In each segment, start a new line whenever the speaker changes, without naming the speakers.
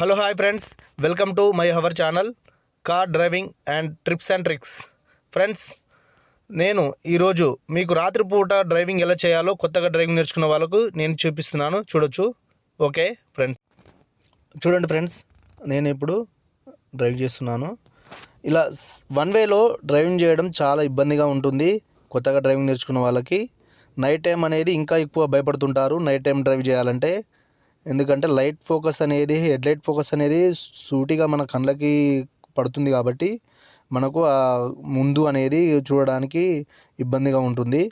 Hello hi friends, welcome to my our channel car driving and trips and tricks. Friends, నేను ఈరోజు మీకు రాత్రిపూట driving ఎలా చేయాలో కొత్తగా డ్రైవింగ్ నేర్చుకున్న వాళ్ళకు నేను చూపిస్తున్నాను. చూడొచ్చు. ఓకే ఫ్రెండ్స్, చూడండి ఫ్రెండ్స్, నేను ఇప్పుడు డ్రైవ్ చేస్తున్నాను. ఇలా వన్ వేలో డ్రైవింగ్ చేయడం చాలా ఇబ్బందిగా ఉంటుంది కొత్తగా డ్రైవింగ్ నేర్చుకున్న వాళ్ళకి. నైట్ టైం అనేది ఇంకా ఎక్కువ భయపడుతుంటారు నైట్ టైం డ్రైవ్ చేయాలంటే. ఎందుకంటే లైట్ ఫోకస్ అనేది, హెడ్లైట్ ఫోకస్ అనేది సూటిగా మన కళ్ళకి పడుతుంది కాబట్టి మనకు ఆ ముందు అనేది చూడడానికి ఇబ్బందిగా ఉంటుంది.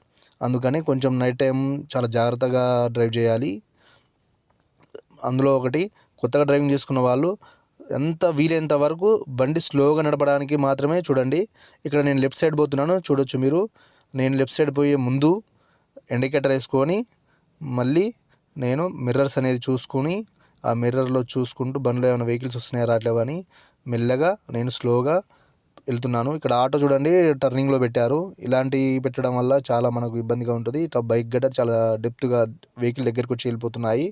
అందుకని కొంచెం నైట్ టైం చాలా జాగ్రత్తగా డ్రైవ్ చేయాలి. అందులో ఒకటి, కొత్తగా డ్రైవింగ్ చేసుకున్న వాళ్ళు ఎంత వీలైనంత వరకు బండి స్లోగా నడపడానికి మాత్రమే చూడండి. ఇక్కడ నేను లెఫ్ట్ సైడ్ పోతున్నాను, చూడొచ్చు మీరు. నేను లెఫ్ట్ సైడ్ పోయే ముందు ఇండికేటర్ వేసుకొని మళ్ళీ నేను మిర్రర్స్ అనేది చూసుకొని, ఆ మిర్రర్లో చూసుకుంటూ బండిలో ఏమైనా వెహికల్స్ వస్తున్నాయా రావట్లేవా అని మెల్లగా నేను స్లోగా వెళ్తున్నాను. ఇక్కడ ఆటో చూడండి టర్నింగ్లో పెట్టారు. ఇలాంటివి పెట్టడం వల్ల చాలా మనకు ఇబ్బందిగా ఉంటుంది. ఇట్లా బైక్ గట్ట చాలా డెప్త్గా వెహికల్ దగ్గరికి వచ్చి వెళ్ళిపోతున్నాయి.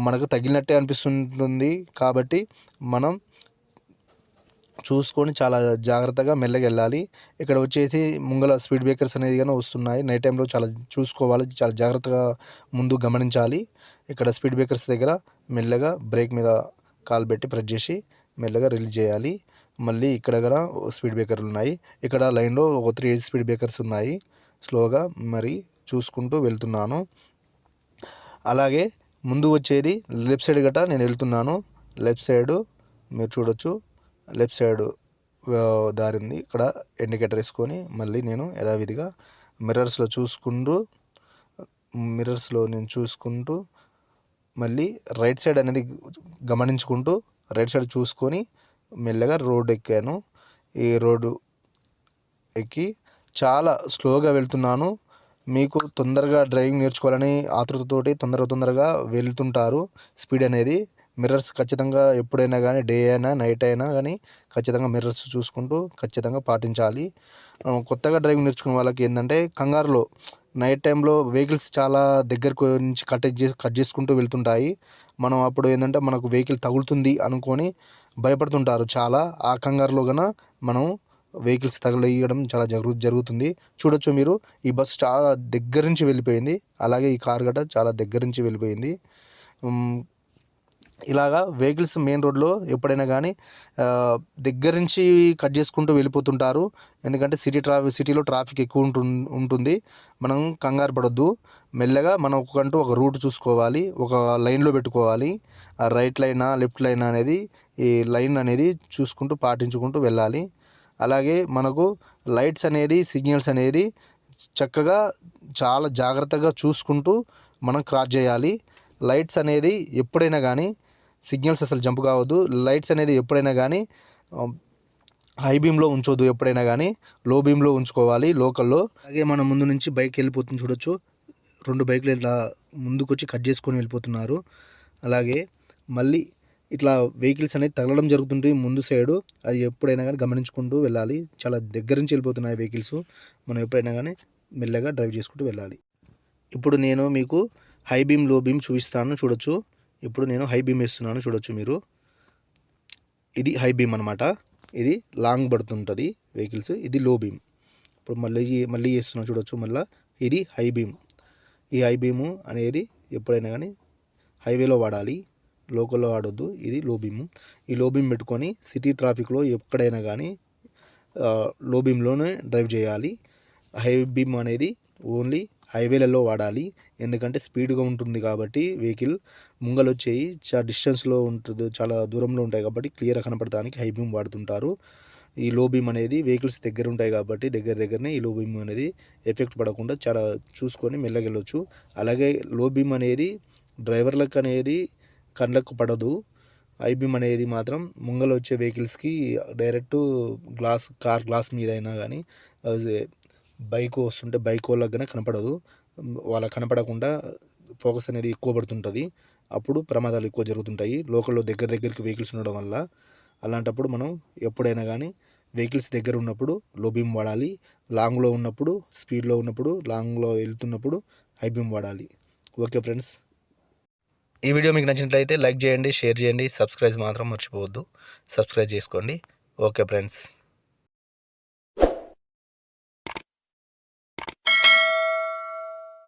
మనకు తగిలినట్టే అనిపిస్తుంటుంది. కాబట్టి మనం చూసుకొని చాలా జాగ్రత్తగా మెల్లగా వెళ్ళాలి. ఇక్కడ వచ్చేసి ముంగల స్పీడ్ బ్రేకర్స్ అనేది కానీ వస్తున్నాయి. నైట్ టైంలో చాలా చూసుకోవాలి, చాలా జాగ్రత్తగా ముందు గమనించాలి. ఇక్కడ స్పీడ్ బ్రేకర్స్ దగ్గర మెల్లగా బ్రేక్ మీద కాలు పెట్టి ప్రెస్ చేసి మెల్లగా రిలీజ్ చేయాలి. మళ్ళీ ఇక్కడ కూడా స్పీడ్ బ్రేకర్లు ఉన్నాయి. ఇక్కడ లైన్లో ఒక 3 స్పీడ్ బ్రేకర్స్ ఉన్నాయి. స్లోగా మరి చూసుకుంటూ వెళ్తున్నాను. అలాగే ముందు వచ్చేది లెఫ్ట్ సైడ్ గట్రా నేను వెళ్తున్నాను. లెఫ్ట్ సైడు మీరు చూడొచ్చు, లెఫ్ట్ సైడ్ దారి ఉంది. ఇక్కడ ఇండికేటర్ వేసుకొని మళ్ళీ నేను యథావిధిగా మిర్రర్స్లో చూసుకుంటూ మళ్ళీ రైట్ సైడ్ అనేది గమనించుకుంటూ రైట్ సైడ్ చూసుకొని మెల్లగా రోడ్డు ఎక్కాను. ఈ రోడ్డు ఎక్కి చాలా స్లోగా వెళ్తున్నాను. మీకు తొందరగా డ్రైవింగ్ నేర్చుకోవాలని ఆతృతతోటి తొందరగా వెళ్తుంటారు. స్పీడ్ అనేది మిర్రర్స్ ఖచ్చితంగా ఎప్పుడైనా కానీ, డే అయినా నైట్ అయినా కానీ ఖచ్చితంగా మిర్రర్స్ చూసుకుంటూ ఖచ్చితంగా పాటించాలి. కొత్తగా డ్రైవింగ్ నేర్చుకునే వాళ్ళకి ఏంటంటే కంగారులో నైట్ టైంలో వెహికల్స్ చాలా దగ్గరకు నుంచి కట్ చేసుకుంటూ వెళ్తుంటాయి. మనం అప్పుడు ఏంటంటే మనకు వెహికల్ తగులుతుంది అనుకొని భయపడుతుంటారు చాలా. ఆ కంగారులో కన్నా మనం వెహికల్స్ తగలేయడం చాలా జరుగుతుంది. చూడొచ్చు మీరు, ఈ బస్సు చాలా దగ్గర నుంచి వెళ్ళిపోయింది. అలాగే ఈ కార్ గట్రా చాలా దగ్గర నుంచి వెళ్ళిపోయింది. ఇలాగా వెహికల్స్ మెయిన్ రోడ్లో ఎప్పుడైనా కానీ దగ్గర నుంచి కట్ చేసుకుంటూ వెళ్ళిపోతుంటారు. ఎందుకంటే సిటీలో ట్రాఫిక్ ఎక్కువ ఉంటుంది. మనం కంగారు పడొద్దు. మెల్లగా మనకంటూ ఒక రూట్ చూసుకోవాలి, ఒక లైన్లో పెట్టుకోవాలి. ఆ రైట్ లైనా లెఫ్ట్ లైన్ అనేది, ఈ లైన్ అనేది చూసుకుంటూ పాటించుకుంటూ వెళ్ళాలి. అలాగే మనకు లైట్స్ అనేది, సిగ్నల్స్ అనేది చక్కగా చాలా జాగ్రత్తగా చూసుకుంటూ మనం క్రాస్ చేయాలి. లైట్స్ అనేది ఎప్పుడైనా కానీ, సిగ్నల్స్ అసలు జంప్ కావద్దు. లైట్స్ అనేది ఎప్పుడైనా కానీ హై బీమ్లో ఉంచొద్దు, ఎప్పుడైనా కానీ లో బీమ్లో ఉంచుకోవాలి లోకల్లో. అలాగే మన ముందు నుంచి బైక్ వెళ్ళిపోతుంది, చూడొచ్చు. 2 బైకులు ఇట్లా ముందుకు వచ్చి కట్ చేసుకొని వెళ్ళిపోతున్నారు. అలాగే మళ్ళీ ఇట్లా వెహికల్స్ అనేది తగలడం జరుగుతుంది ముందు సైడు. అది ఎప్పుడైనా కానీ గమనించుకుంటూ వెళ్ళాలి. చాలా దగ్గర నుంచి వెళ్ళిపోతున్నాయి వెహికల్స్. మనం ఎప్పుడైనా కానీ మెల్లగా డ్రైవ్ చేసుకుంటూ వెళ్ళాలి. ఇప్పుడు నేను మీకు హై బీమ్, లో బీమ్ చూపిస్తాను, చూడొచ్చు. ఇప్పుడు నేను హై బీమ్ వేస్తున్నాను, చూడొచ్చు మీరు. ఇది హై బీమ్ అనమాట. ఇది లాంగ్ పడుతుంటుంది వెహికల్స్. ఇది లో బీమ్. ఇప్పుడు మళ్ళీ వేస్తున్నాను, చూడొచ్చు. మళ్ళీ ఇది హై బీమ్. ఈ హై బీము అనేది ఎప్పుడైనా కానీ హైవేలో వాడాలి, లోకల్లో వాడొద్దు. ఇది లో బీము. ఈ లో బీమ్ పెట్టుకొని సిటీ ట్రాఫిక్లో ఎక్కడైనా కానీ లో బీమ్లోనే డ్రైవ్ చేయాలి. హై బీమ్ అనేది ఓన్లీ హైవేలలో వాడాలి. ఎందుకంటే స్పీడ్గా ఉంటుంది కాబట్టి వెహికల్ ముంగలు వచ్చేయి చాలా డిస్టెన్స్లో ఉంటుంది, చాలా దూరంలో ఉంటాయి కాబట్టి క్లియర్గా కనపడడానికి హై బీమ్ వాడుతుంటారు. ఈ లో బీమ్ అనేది వెహికల్స్ దగ్గర ఉంటాయి కాబట్టి దగ్గరనే ఈ లో బీమ్ అనేది ఎఫెక్ట్ పడకుండా చాలా చూసుకొని మెల్లగా వెళ్ళొచ్చు. అలాగే లో బీమ్ అనేది డ్రైవర్లకు అనేది కళ్ళకు పడదు. హై బీమ్ అనేది మాత్రం ముంగలు వచ్చే వెహికల్స్కి డైరెక్ట్ కార్ గ్లాస్ మీద అయినా కానీ, బైక్ వస్తుంటే బైక్ వాళ్ళకి కానీ కనపడదు. వాళ్ళకి కనపడకుండా ఫోకస్ అనేది ఎక్కువ పడుతుంటుంది. అప్పుడు ప్రమాదాలు ఎక్కువ జరుగుతుంటాయి లోకల్లో దగ్గరికి వెహికల్స్ ఉండడం వల్ల. అలాంటప్పుడు మనం ఎప్పుడైనా కానీ వెహికల్స్ దగ్గర ఉన్నప్పుడు లో బీమ్ వాడాలి. లాంగ్లో ఉన్నప్పుడు, స్పీడ్లో ఉన్నప్పుడు, లాంగ్లో వెళ్తున్నప్పుడు హై బీమ్ వాడాలి. Okay friends. ఈ వీడియో మీకు నచ్చినట్లయితే లైక్ చేయండి, షేర్ చేయండి, సబ్స్క్రైబ్ మాత్రం మర్చిపోవద్దు. సబ్స్క్రైబ్ చేసుకోండి. Okay friends.